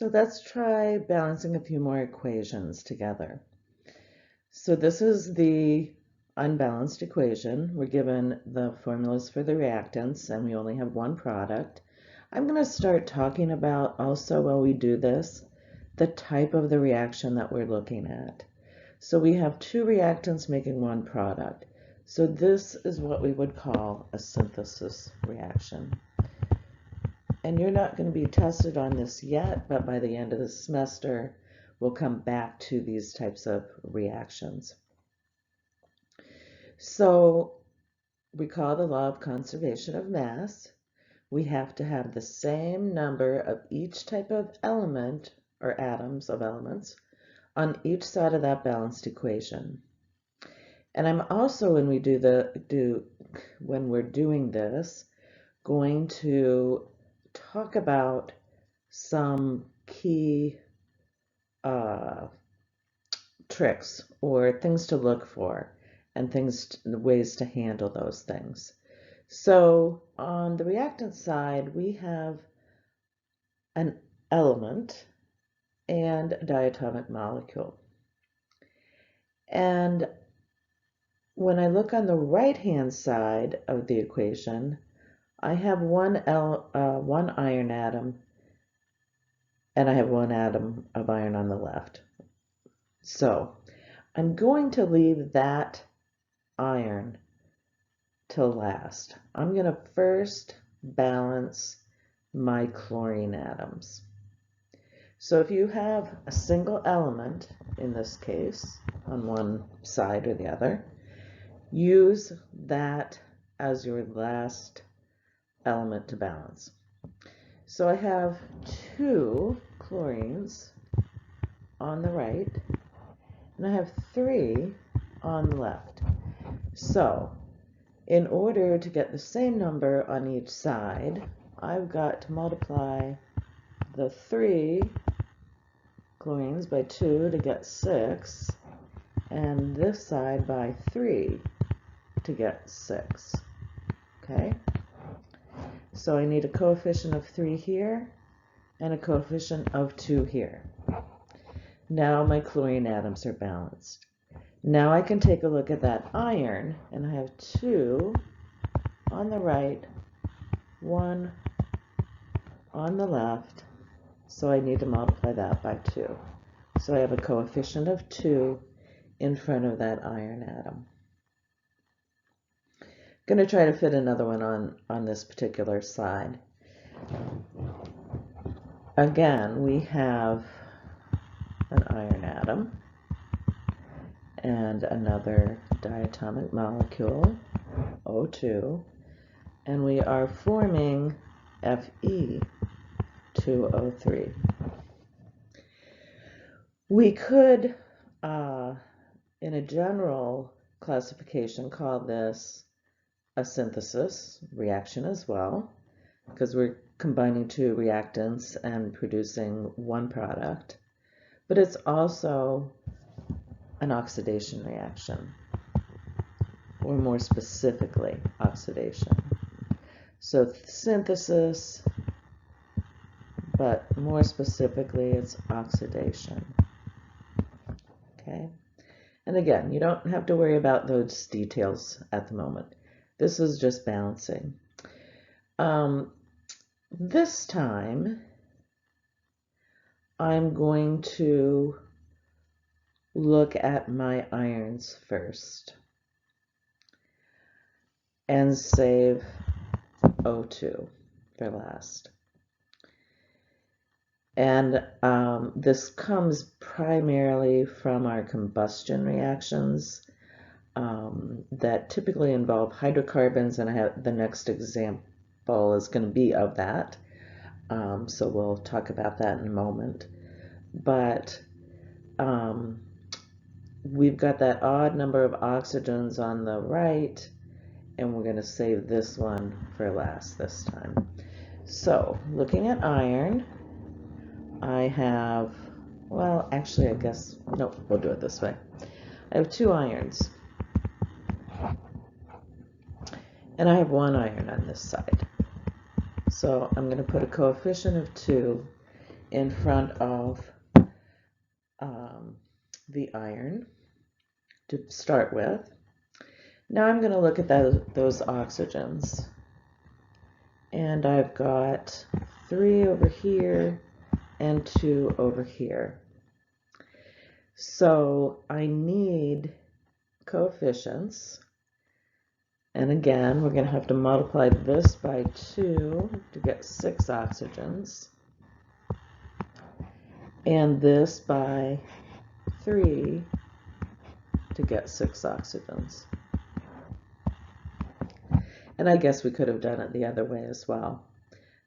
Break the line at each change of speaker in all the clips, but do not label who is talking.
So let's try balancing a few more equations together. So this is the unbalanced equation. We're given the formulas for the reactants and we only have one product. I'm going to start talking about also while we do this, the type of the reaction that we're looking at. So we have two reactants making one product. So this is what we would call a synthesis reaction. And you're not going to be tested on this yet, but by the end of the semester, we'll come back to these types of reactions. So recall the law of conservation of mass. We have to have the same number of each type of element or atoms of elements on each side of that balanced equation. And I'm also, when we're doing this, going to talk about some key tricks or things to look for and ways to handle those things. So on the reactant side, we have an element and a diatomic molecule. And when I look on the right-hand side of the equation, I have one iron atom, and I have one atom of iron on the left. So I'm going to leave that iron till last. I'm going to first balance my chlorine atoms. So if you have a single element, in this case, on one side or the other, use that as your last element to balance. So I have two chlorines on the right, and I have three on the left. So in order to get the same number on each side, I've got to multiply the 3 chlorines by 2 to get 6, and this side by 3 to get 6. Okay? So I need a coefficient of 3 here and a coefficient of 2 here. Now my chlorine atoms are balanced. Now I can take a look at that iron, and I have 2 on the right, 1 on the left, so I need to multiply that by 2. So I have a coefficient of 2 in front of that iron atom. I'm going to try to fit another one on this particular side. Again, we have an iron atom and another diatomic molecule, O2, and we are forming Fe2O3. We could, in a general classification, call this a synthesis reaction as well, because we're combining two reactants and producing one product. But it's also an oxidation reaction, or more specifically, oxidation. So synthesis, but more specifically, it's oxidation. Okay? And again, you don't have to worry about those details at the moment. This is just balancing. This time, I'm going to look at my irons first and save O2 for last. And this comes primarily from our combustion reactions that typically involve hydrocarbons, and I have the next example is going to be of that. So we'll talk about that in a moment. But we've got that odd number of oxygens on the right, and we're going to save this one for last this time. So looking at iron, I have, well, actually, I guess, nope, we'll do it this way. I have 2 irons, and I have 1 iron on this side. So I'm going to put a coefficient of 2 in front of the iron to start with. Now I'm going to look at those oxygens. And I've got 3 over here and 2 over here. So I need coefficients. And again, we're going to have to multiply this by 2 to get 6 oxygens. And this by 3 to get 6 oxygens. And I guess we could have done it the other way as well,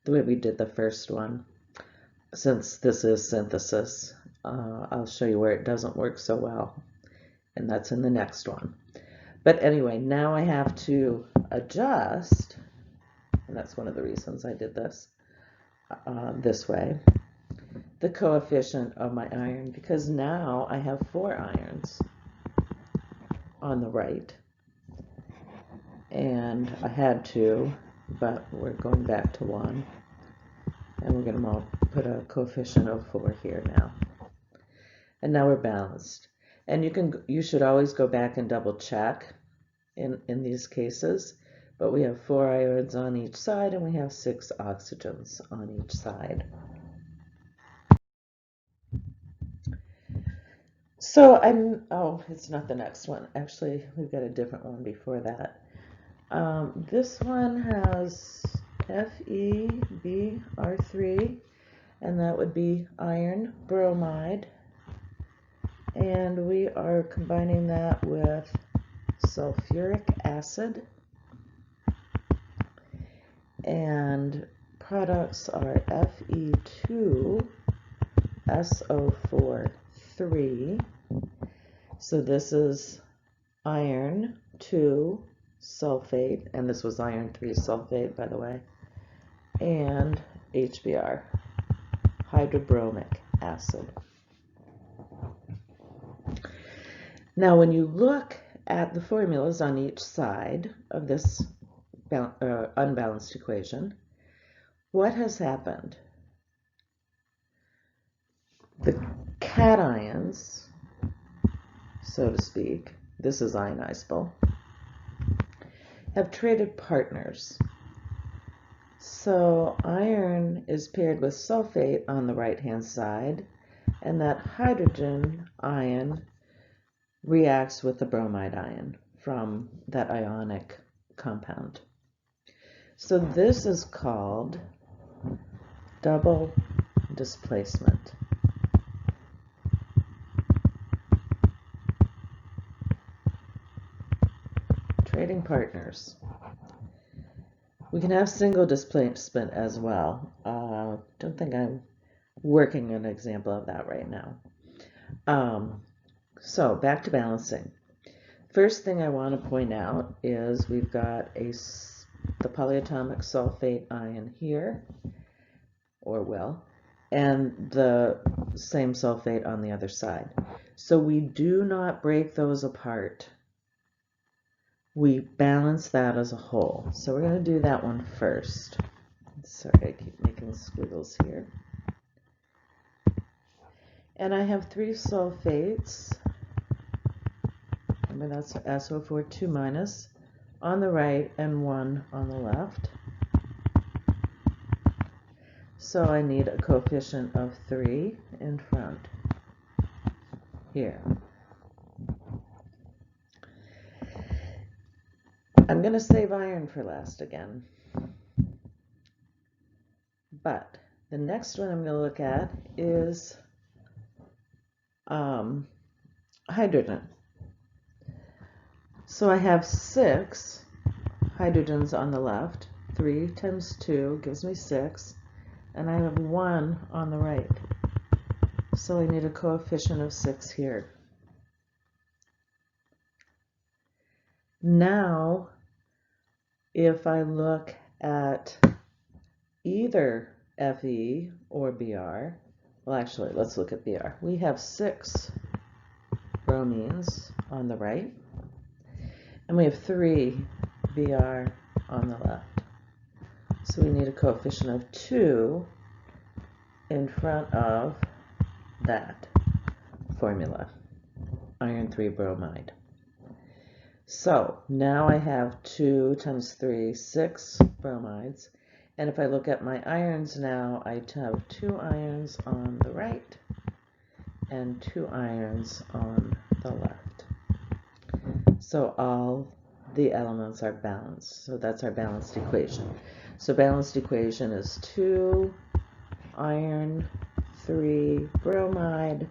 the way we did the first one. Since this is synthesis, I'll show you where it doesn't work so well, and that's in the next one. But anyway, now I have to adjust, and that's one of the reasons I did this way, the coefficient of my iron, because now I have 4 irons on the right. And I had to, but we're going back to 1. And we're going to put a coefficient of 4 here now. And now we're balanced. And you should always go back and double check in these cases. But we have 4 ions on each side, and we have 6 oxygens on each side. So it's not the next one. Actually, we've got a different one before that. This one has FeBr3, and that would be iron bromide. And we are combining that with sulfuric acid. And products are Fe2SO4 3. So this is iron 2 sulfate, and this was iron 3 sulfate, by the way, and HBr, hydrobromic acid. Now when you look at the formulas on each side of this unbalanced equation, what has happened? The cations, so to speak, this is ionizable, have traded partners. So iron is paired with sulfate on the right-hand side, and that hydrogen ion reacts with the bromide ion from that ionic compound. So this is called double displacement. Trading partners. We can have single displacement as well. Don't think I'm working an example of that right now. So back to balancing. First thing I want to point out is we've got the polyatomic sulfate ion here, and the same sulfate on the other side. So we do not break those apart. We balance that as a whole. So we're going to do that one first. Sorry, I keep making squiggles here. And I have 3 sulfates. Remember that's SO4 2- on the right and 1 on the left. So I need a coefficient of 3 in front here. I'm going to save iron for last again. But the next one I'm going to look at is hydrogen. So I have 6 hydrogens on the left. 3 times 2 gives me 6. And I have 1 on the right. So I need a coefficient of 6 here. Now, if I look at either Fe or Br, well actually let's look at Br. We have 6 bromines on the right, and we have 3 Br on the left. So we need a coefficient of 2 in front of that formula, iron 3 bromide. So now I have 2 times 3, 6 bromides. And if I look at my irons now, I have 2 irons on the right and 2 irons on the left. So all the elements are balanced. So that's our balanced equation. So balanced equation is 2 iron 3 bromide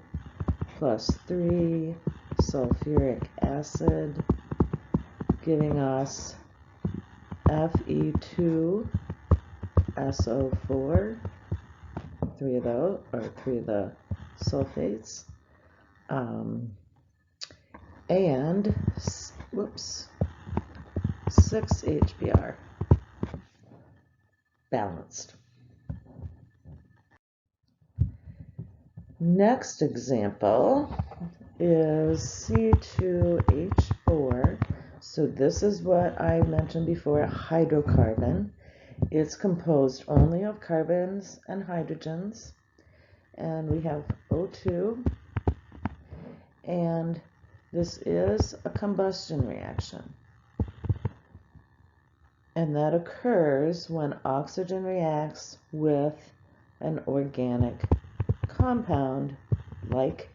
plus 3 sulfuric acid, giving us Fe2SO4, 3 of those, or 3 of the sulfates, and 6 HBr, balanced. Next example is C2H4. So this is what I mentioned before, a hydrocarbon. It's composed only of carbons and hydrogens, and we have O2, and this is a combustion reaction. And that occurs when oxygen reacts with an organic compound like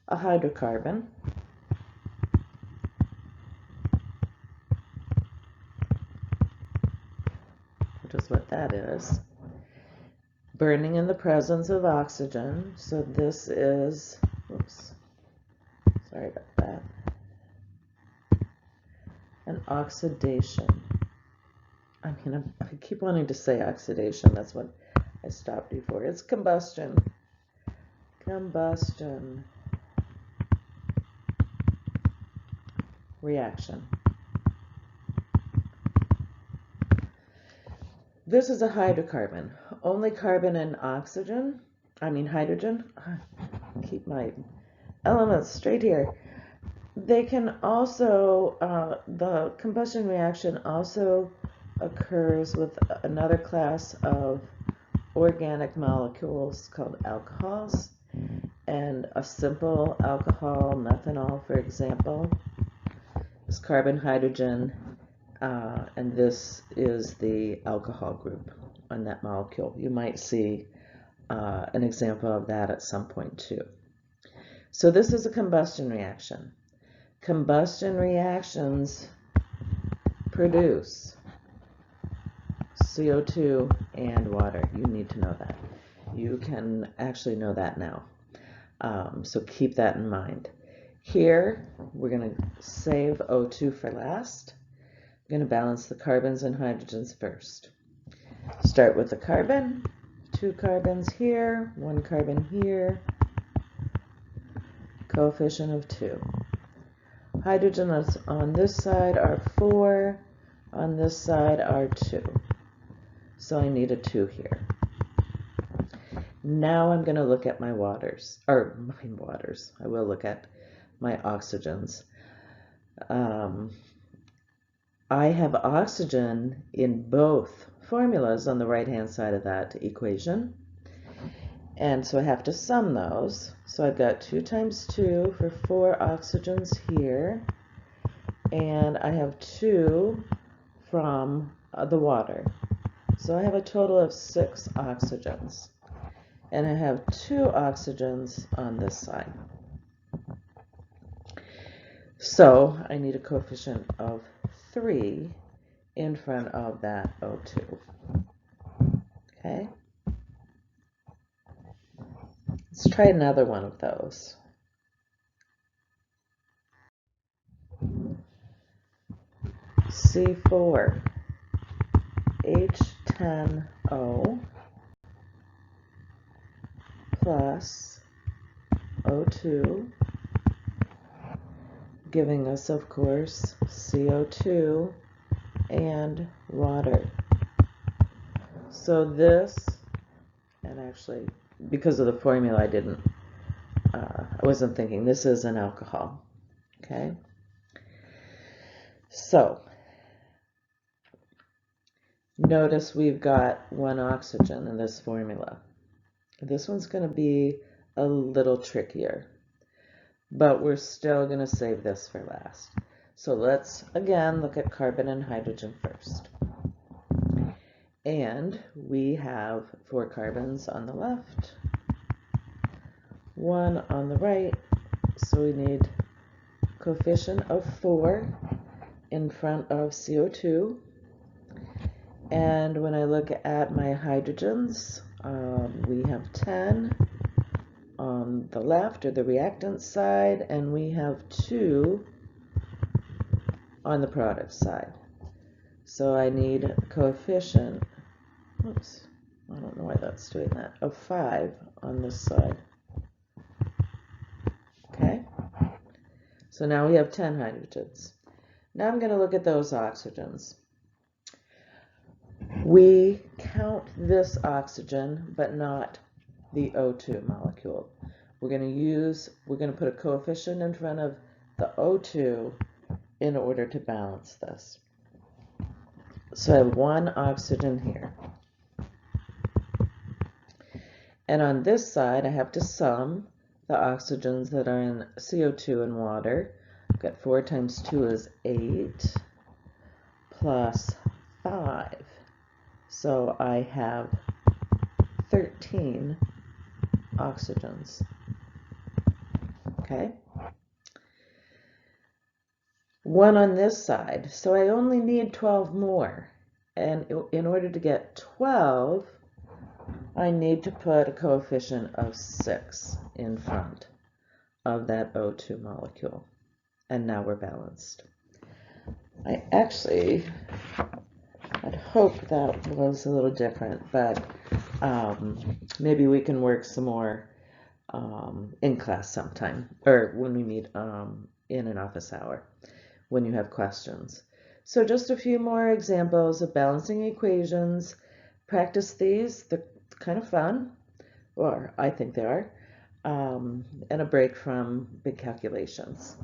a hydrocarbon, which is what that is, burning in the presence of oxygen. So this is, sorry about that, an oxidation. I keep wanting to say oxidation. That's what I stopped before. It's combustion. Combustion reaction. This is a hydrocarbon. Only carbon and hydrogen. Keep my elements straight here. They can also, the combustion reaction also occurs with another class of organic molecules called alcohols, and a simple alcohol, methanol, for example, is carbon, hydrogen, and this is the alcohol group on that molecule. You might see an example of that at some point too. So this is a combustion reaction. Combustion reactions produce CO2 and water. You need to know that. You can actually know that now. So keep that in mind. Here, we're going to save O2 for last. We're going to balance the carbons and hydrogens first. Start with the carbon. 2 carbons here, 1 carbon here, coefficient of 2. Hydrogen on this side are 4, on this side are 2. So I need a 2 here. Now I'm going to look at my waters. I will look at my oxygens. I have oxygen in both formulas on the right-hand side of that equation. And so I have to sum those. So I've got 2 times 2 for 4 oxygens here. And I have 2 from the water. So I have a total of 6 oxygens. And I have 2 oxygens on this side. So I need a coefficient of 3 in front of that O2. Okay? Let's try another one of those. C4, H10O plus O2, giving us, of course, CO2 and water. So this, and actually, because of the formula, I wasn't thinking, this is an alcohol, okay? So, notice we've got 1 oxygen in this formula. This one's going to be a little trickier, but we're still going to save this for last. So let's again look at carbon and hydrogen first. And we have 4 carbons on the left, 1 on the right, so we need coefficient of 4 in front of CO2. And when I look at my hydrogens, we have 10 on the left, or the reactant side, and we have 2 on the product side. So I need a coefficient, oops, I don't know why that's doing that, of 5 on this side. Okay, so now we have 10 hydrogens. Now I'm going to look at those oxygens. We count this oxygen, but not the O2 molecule. We're going to put a coefficient in front of the O2 in order to balance this. So I have 1 oxygen here. And on this side, I have to sum the oxygens that are in CO2 and water. I've got 4 times 2 is 8, plus 5. So I have 13 oxygens. Okay? 1 on this side, so I only need 12 more. And in order to get 12, I need to put a coefficient of 6 in front of that O2 molecule. And now we're balanced. I'd hope that was a little different, but maybe we can work some more in class sometime, or when we meet in an office hour, when you have questions. So just a few more examples of balancing equations. Practice these, they're kind of fun, or I think they are, and a break from big calculations.